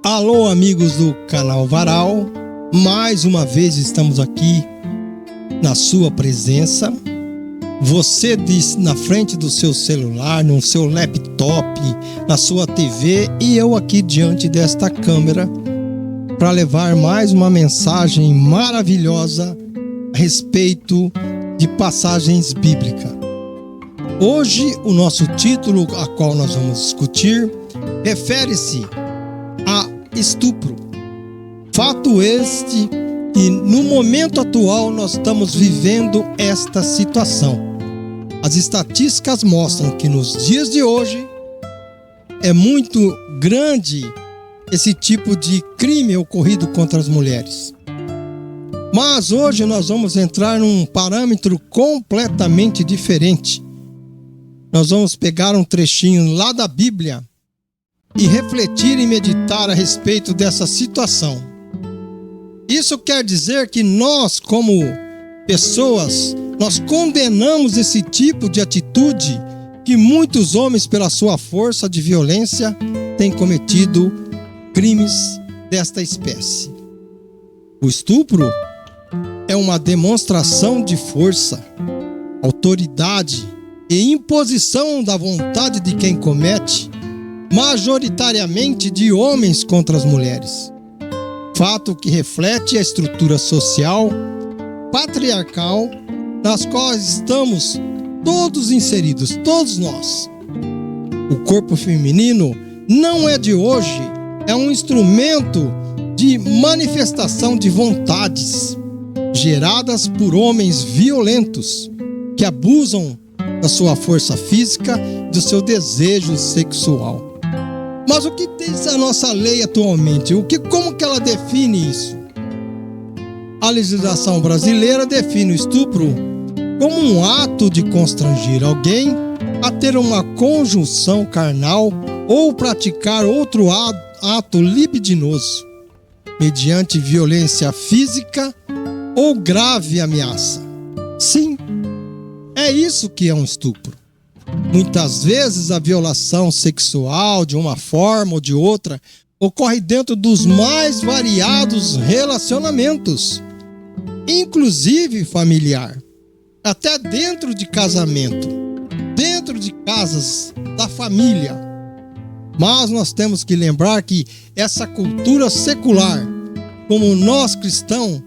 Alô, amigos do canal Varal, mais uma vez estamos aqui na sua presença. Você na frente do seu celular, no seu laptop, na sua TV e eu aqui diante desta câmera para levar mais uma mensagem maravilhosa a respeito de passagens bíblicas. Hoje o nosso título a qual nós vamos discutir refere-se a estupro. Fato este que no momento atual nós estamos vivendo esta situação. As estatísticas mostram que nos dias de hoje é muito grande esse tipo de crime ocorrido contra as mulheres. Mas hoje nós vamos entrar num parâmetro completamente diferente. Nós vamos pegar um trechinho lá da Bíblia e refletir e meditar a respeito dessa situação. Isso quer dizer que nós, como pessoas, nós condenamos esse tipo de atitude que muitos homens, pela sua força de violência, têm cometido crimes desta espécie. O estupro é uma demonstração de força, autoridade e imposição da vontade de quem comete, majoritariamente de homens contra as mulheres. Fato que reflete a estrutura social, patriarcal, nas quais estamos todos inseridos, todos nós. O corpo feminino não é de hoje, é um instrumento de manifestação de vontades geradas por homens violentos que abusam da sua força física, do seu desejo sexual. Mas o que diz a nossa lei atualmente? Como que ela define isso? A legislação brasileira define o estupro como um ato de constranger alguém a ter uma conjunção carnal ou praticar outro ato libidinoso, mediante violência física ou grave ameaça. Sim, é isso que é um estupro. Muitas vezes a violação sexual, de uma forma ou de outra, ocorre dentro dos mais variados relacionamentos, inclusive familiar, até dentro de casamento, dentro de casas da família. Mas nós temos que lembrar que essa cultura secular, como nós cristãos,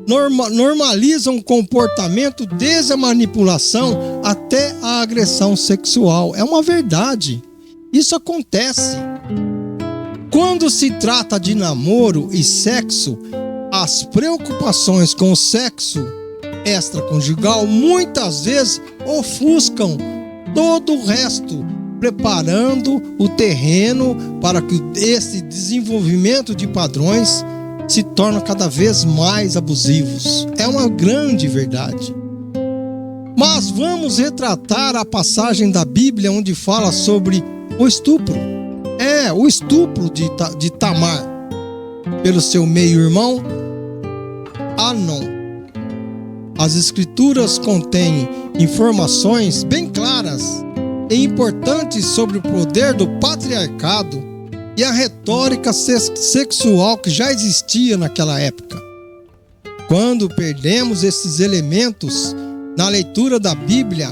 normaliza um comportamento desde a manipulação até a agressão sexual. É uma verdade. Isso acontece. Quando se trata de namoro e sexo, as preocupações com o sexo extraconjugal muitas vezes ofuscam todo o resto, preparando o terreno para que esse desenvolvimento de padrões se tornam cada vez mais abusivos. É uma grande verdade. Mas vamos retratar a passagem da Bíblia onde fala sobre o estupro. O estupro de Tamar pelo seu meio-irmão Amnon. As escrituras contêm informações bem claras e importantes sobre o poder do patriarcado e a retórica sexual que já existia naquela época. Quando perdemos esses elementos na leitura da Bíblia,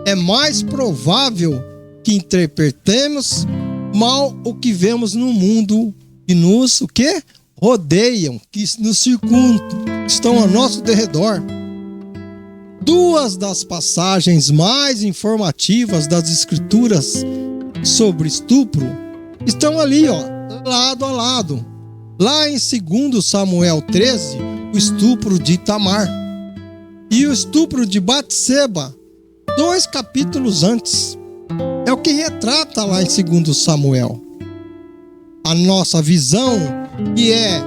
é mais provável que interpretemos mal o que vemos no mundo que nos rodeiam, que nos circundam, que estão ao nosso derredor. Duas das passagens mais informativas das Escrituras sobre estupro estão ali, lado a lado. Lá em 2 Samuel 13, o estupro de Tamar e o estupro de Batseba, 2 capítulos antes. É o que retrata lá em 2 Samuel. A nossa visão, que é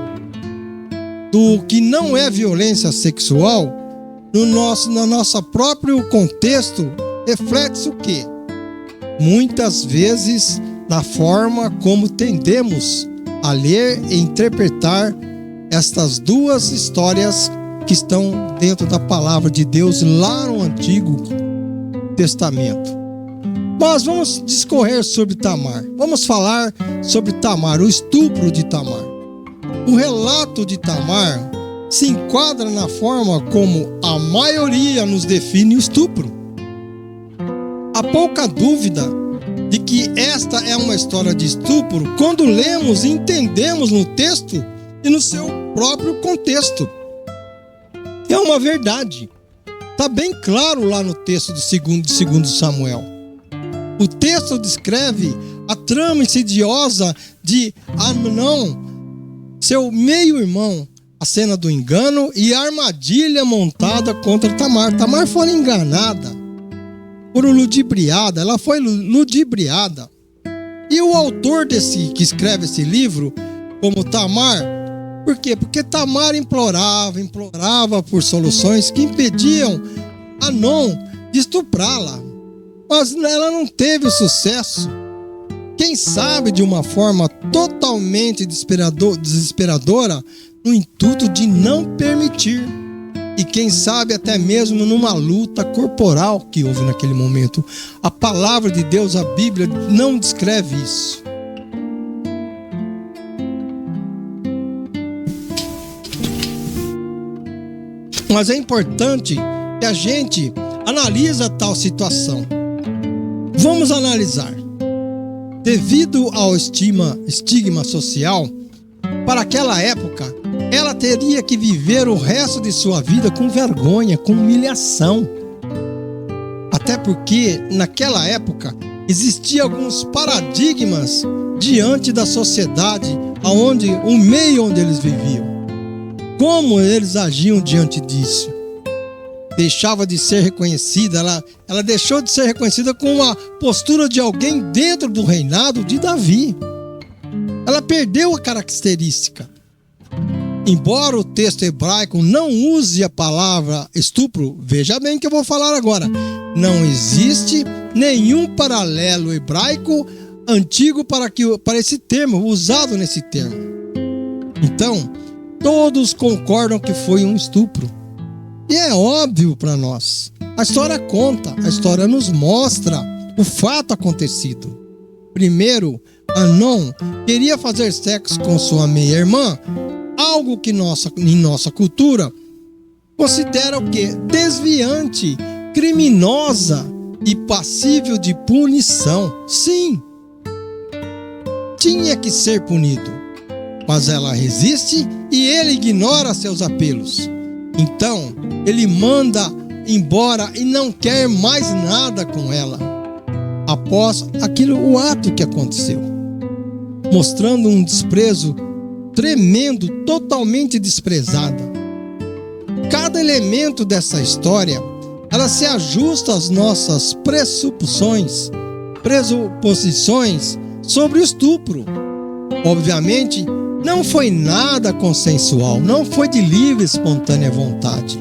do que não é violência sexual, no nosso próprio contexto, reflete o quê? Muitas vezes na forma como tendemos a ler e interpretar estas duas histórias que estão dentro da palavra de Deus lá no Antigo Testamento. Mas vamos discorrer sobre Tamar. Vamos falar sobre Tamar, o estupro de Tamar. O relato de Tamar se enquadra na forma como a maioria nos define o estupro. Há pouca dúvida de que esta é uma história de estupro quando lemos e entendemos no texto e no seu próprio contexto. É uma verdade. Está bem claro lá no texto de 2 Samuel. O texto descreve a trama insidiosa de Amnon, seu meio-irmão, a cena do engano e a armadilha montada contra Tamar. Tamar foi enganada, ludibriada, ela foi ludibriada. E o autor que escreve esse livro, como Tamar, por quê? Porque Tamar implorava por soluções que impediam Amnon de estuprá-la. Mas ela não teve sucesso. Quem sabe de uma forma totalmente desesperadora, no intuito de não permitir. E quem sabe até mesmo numa luta corporal que houve naquele momento. A palavra de Deus, a Bíblia, não descreve isso. Mas é importante que a gente analise tal situação. Vamos analisar. Devido ao estigma social, para aquela época, ela teria que viver o resto de sua vida com vergonha, com humilhação. Até porque, naquela época, existiam alguns paradigmas diante da sociedade, o meio onde eles viviam. Como eles agiam diante disso? Deixava de ser reconhecida, ela deixou de ser reconhecida com a postura de alguém dentro do reinado de Davi. Ela perdeu a característica. Embora o texto hebraico não use a palavra estupro, veja bem o que eu vou falar agora. Não existe nenhum paralelo hebraico antigo para esse termo, usado nesse termo. Então, todos concordam que foi um estupro. E é óbvio para nós. A história conta, a história nos mostra o fato acontecido. Primeiro, Amnon queria fazer sexo com sua meia-irmã, algo que em nossa cultura considera o quê? Desviante, criminosa e passível de punição. Sim, tinha que ser punido, mas ela resiste e ele ignora seus apelos. Então, ele manda embora e não quer mais nada com ela, após o ato que aconteceu, mostrando um desprezo tremendo, totalmente desprezada. Cada elemento dessa história, ela se ajusta às nossas pressuposições sobre o estupro. Obviamente, não foi nada consensual, não foi de livre e espontânea vontade.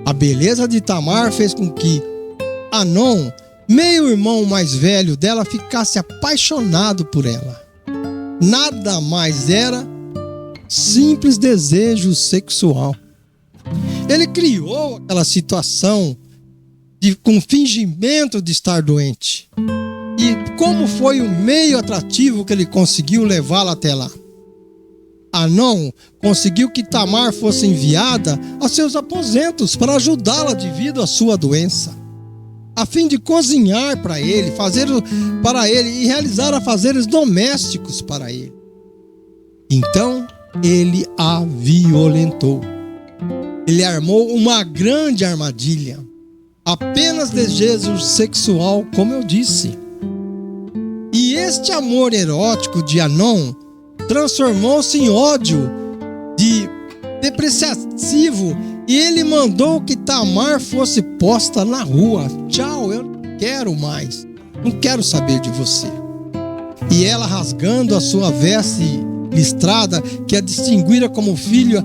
A beleza de Tamar fez com que Amnon, meio-irmão mais velho dela, ficasse apaixonado por ela. Nada mais era simples desejo sexual. Ele criou aquela situação com fingimento de estar doente. E como foi o meio atrativo que ele conseguiu levá-la até lá? Amnon conseguiu que Tamar fosse enviada a seus aposentos para ajudá-la devido à sua doença, a fim de cozinhar para ele, fazer para ele e realizar afazeres domésticos para ele. Então ele a violentou. Ele armou uma grande armadilha, apenas desejo sexual, como eu disse. E este amor erótico de Amnon transformou-se em ódio depreciativo, e ele mandou que Tamar fosse posta na rua. Tchau, eu não quero mais, não quero saber de você. E ela, rasgando a sua veste listrada, que a distinguira como filha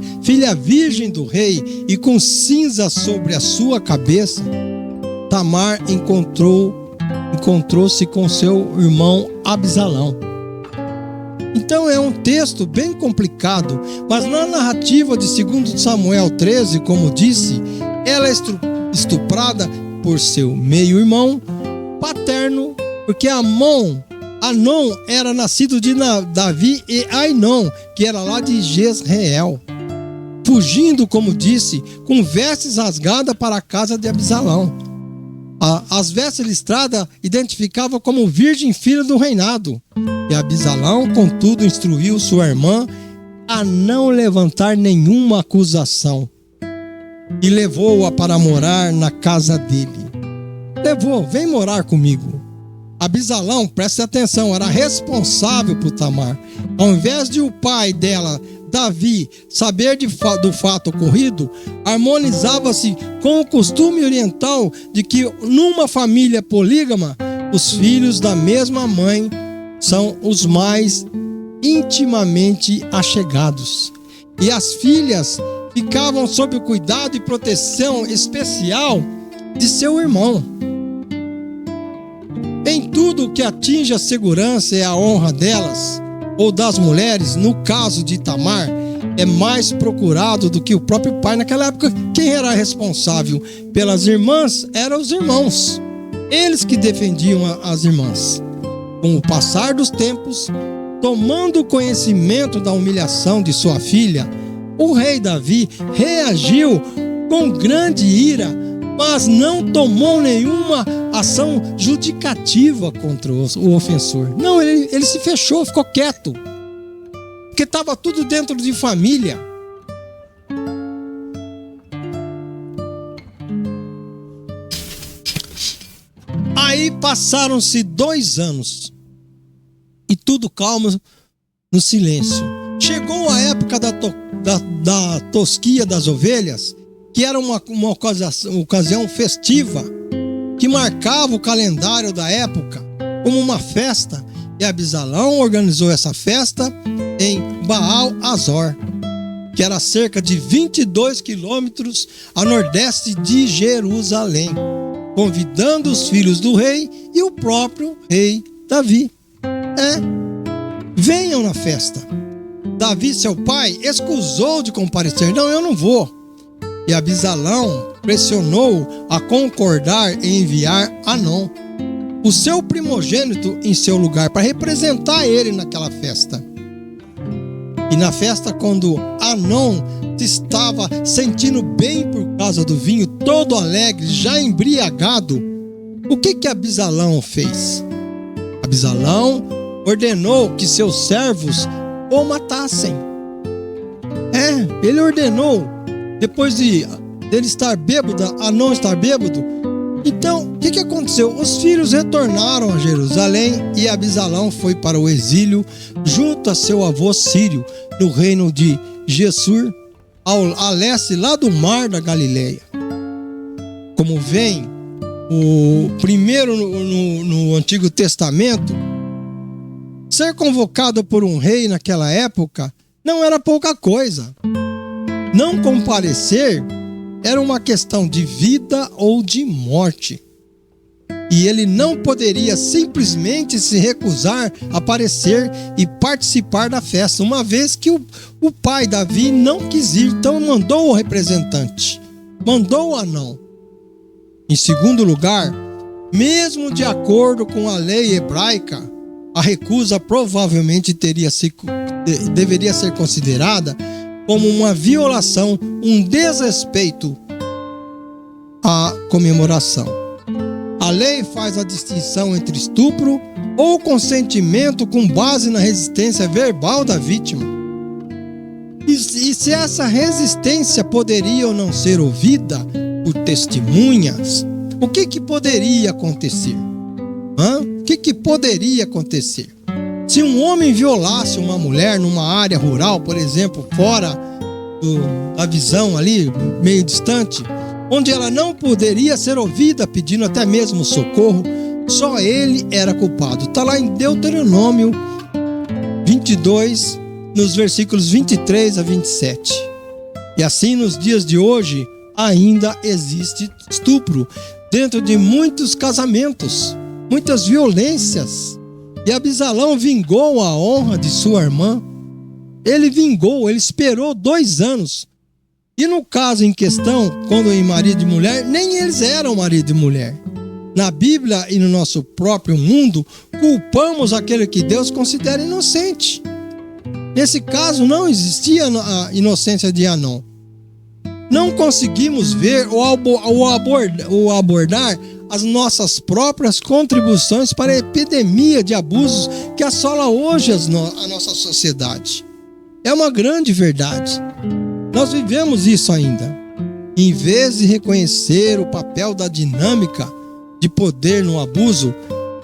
virgem do rei, e com cinza sobre a sua cabeça, Tamar encontrou-se com seu irmão Absalão. Então é um texto bem complicado, mas na narrativa de 2 Samuel 13, como disse, ela é estuprada por seu meio-irmão paterno porque Anon era nascido de Davi e Ainon, que era lá de Jezreel, fugindo, como disse, com vestes rasgadas para a casa de Absalão. As vestes listradas identificavam como virgem filha do reinado. E Absalão, contudo, instruiu sua irmã a não levantar nenhuma acusação e levou-a para morar na casa dele. Vem morar comigo. Absalão, preste atenção, era responsável por Tamar. Ao invés de o pai dela, Davi, saber do fato ocorrido, harmonizava-se com o costume oriental de que numa família polígama, os filhos da mesma mãe são os mais intimamente achegados. E as filhas ficavam sob o cuidado e proteção especial de seu irmão. Em tudo que atinge a segurança e a honra delas, ou das mulheres, no caso de Tamar, é mais procurado do que o próprio pai. Naquela época, quem era responsável pelas irmãs eram os irmãos. Eles que defendiam as irmãs. Com o passar dos tempos, tomando conhecimento da humilhação de sua filha, o rei Davi reagiu com grande ira, mas não tomou nenhuma ação judicativa contra o ofensor. Não, ele se fechou, ficou quieto, porque estava tudo dentro de família. Aí passaram-se 2 anos e tudo calmo no silêncio. Chegou a época da tosquia das ovelhas, que era uma ocasião festiva, que marcava o calendário da época como uma festa, e Absalão organizou essa festa em Baal Azor, que era cerca de 22 quilômetros a nordeste de Jerusalém, convidando os filhos do rei e o próprio rei Davi. Venham na festa. Davi, seu pai, escusou de comparecer. Não, eu não vou. E Absalão pressionou a concordar em enviar Anon, o seu primogênito, em seu lugar, para representar ele naquela festa. E na festa, quando Anon estava sentindo bem por causa do vinho, todo alegre, já embriagado, o que Absalão fez? Absalão ordenou que seus servos o matassem. Ele ordenou, depois dele estar bêbado, Anon estar bêbado. Então, o que aconteceu? Os filhos retornaram a Jerusalém e Absalão foi para o exílio junto a seu avô Sírio, no reino de Gessur, a leste lá do mar da Galileia. Como vem o primeiro no Antigo Testamento, ser convocado por um rei naquela época não era pouca coisa. Não comparecer era uma questão de vida ou de morte. E ele não poderia simplesmente se recusar a aparecer e participar da festa, uma vez que o pai Davi não quis ir, então mandou o representante, mandou o Anon. Em segundo lugar, mesmo de acordo com a lei hebraica, a recusa provavelmente deveria ser considerada como uma violação, um desrespeito à comemoração. A lei faz a distinção entre estupro ou consentimento com base na resistência verbal da vítima. E se essa resistência poderia ou não ser ouvida por testemunhas, o que poderia acontecer? O que poderia acontecer? Se um homem violasse uma mulher numa área rural, por exemplo, fora da visão ali, meio distante, onde ela não poderia ser ouvida pedindo até mesmo socorro, só ele era culpado. Está lá em Deuteronômio 22, nos versículos 23 a 27. E assim, nos dias de hoje, ainda existe estupro dentro de muitos casamentos, muitas violências. E Absalão vingou a honra de sua irmã. Ele vingou, ele esperou 2 anos. E no caso em questão, quando em marido e mulher, nem eles eram marido e mulher. na Bíblia e no nosso próprio mundo, culpamos aquele que Deus considera inocente. Nesse caso, não existia a inocência de Anom. Não conseguimos ver ou abordar as nossas próprias contribuições para a epidemia de abusos que assola hoje a nossa sociedade. É uma grande verdade. Nós vivemos isso ainda. Em vez de reconhecer o papel da dinâmica de poder no abuso,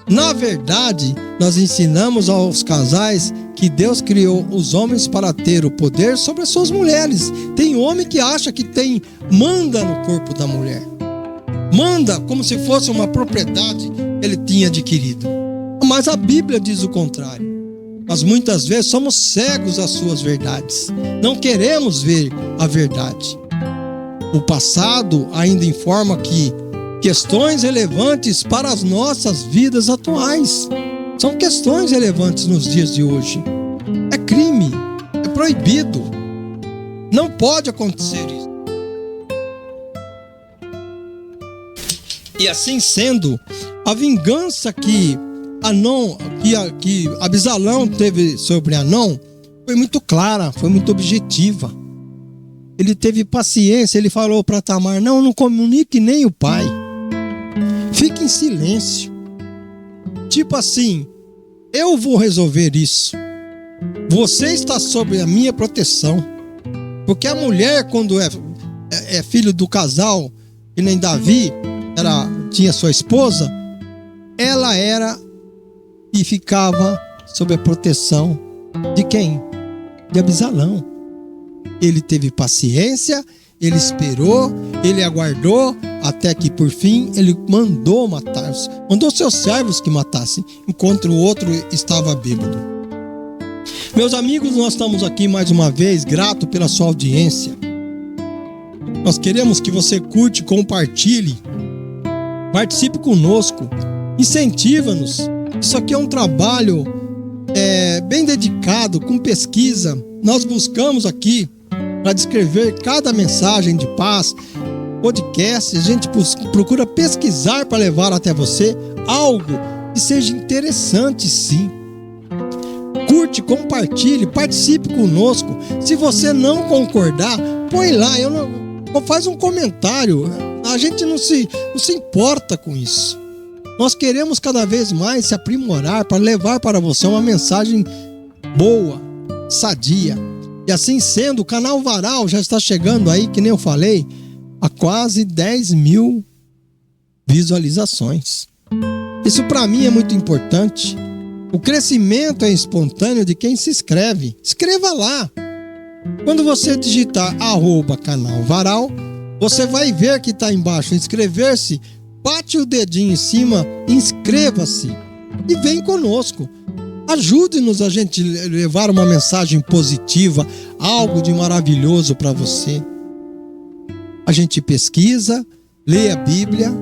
na verdade, nós ensinamos aos casais que Deus criou os homens para ter o poder sobre as suas mulheres. Tem homem que acha que manda no corpo da mulher. Manda como se fosse uma propriedade que ele tinha adquirido. Mas a Bíblia diz o contrário. Nós muitas vezes somos cegos às suas verdades. Não queremos ver a verdade. O passado ainda informa que questões relevantes para as nossas vidas atuais. São questões relevantes nos dias de hoje. É crime, é proibido. Não pode acontecer isso. E assim sendo, a vingança que Absalão teve sobre Anom foi muito clara, foi muito objetiva. Ele teve paciência, ele falou para Tamar: não comunique nem o pai. Fique em silêncio. Tipo assim, eu vou resolver isso. Você está sob a minha proteção. Porque a mulher, quando é filho do casal, que nem Davi tinha sua esposa, ela era e ficava sob a proteção de quem? De Absalão. Ele teve paciência, ele esperou, ele aguardou, até que por fim ele mandou matar, mandou seus servos que matassem, enquanto o outro estava bêbado. Meus amigos, nós estamos aqui mais uma vez, grato pela sua audiência. Nós queremos que você curte, compartilhe, participe conosco, incentiva-nos. Isso aqui é um trabalho bem dedicado, com pesquisa. Nós buscamos aqui para descrever cada mensagem de paz, podcast. A gente procura pesquisar para levar até você algo que seja interessante, sim. Curte, compartilhe, participe conosco. Se você não concordar, põe lá, faz um comentário. A gente não se importa com isso. Nós queremos cada vez mais se aprimorar para levar para você uma mensagem boa, sadia. E assim sendo, o canal Varal já está chegando aí, que nem eu falei, a quase 10 mil visualizações. Isso para mim é muito importante. O crescimento é espontâneo de quem se inscreve. Escreva lá. Quando você digitar @canal Varal, você vai ver que está embaixo inscrever-se. Bate o dedinho em cima, inscreva-se e vem conosco. Ajude-nos a gente levar uma mensagem positiva, algo de maravilhoso para você. A gente pesquisa, lê a Bíblia,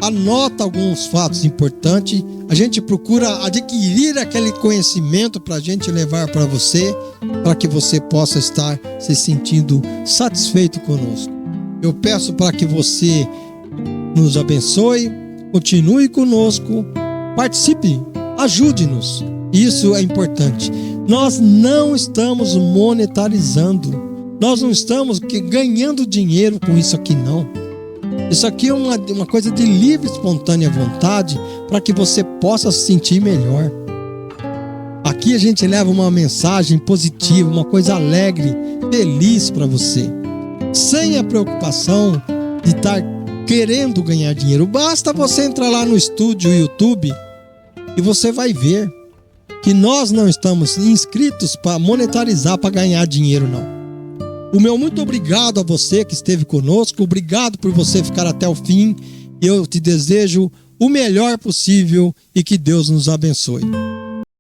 anota alguns fatos importantes, a gente procura adquirir aquele conhecimento para a gente levar para você, para que você possa estar se sentindo satisfeito conosco. Eu peço para que você nos abençoe, continue conosco, participe, ajude-nos. Isso é importante. Nós não estamos monetarizando, nós não estamos ganhando dinheiro com isso aqui, não. Isso aqui é uma coisa de livre, espontânea vontade, para que você possa se sentir melhor. Aqui a gente leva uma mensagem positiva, uma coisa alegre, feliz para você, sem a preocupação de estar querendo ganhar dinheiro. Basta você entrar lá no estúdio YouTube e você vai ver que nós não estamos inscritos para monetarizar, para ganhar dinheiro, não. O meu muito obrigado a você que esteve conosco, obrigado por você ficar até o fim. Eu te desejo o melhor possível e que Deus nos abençoe.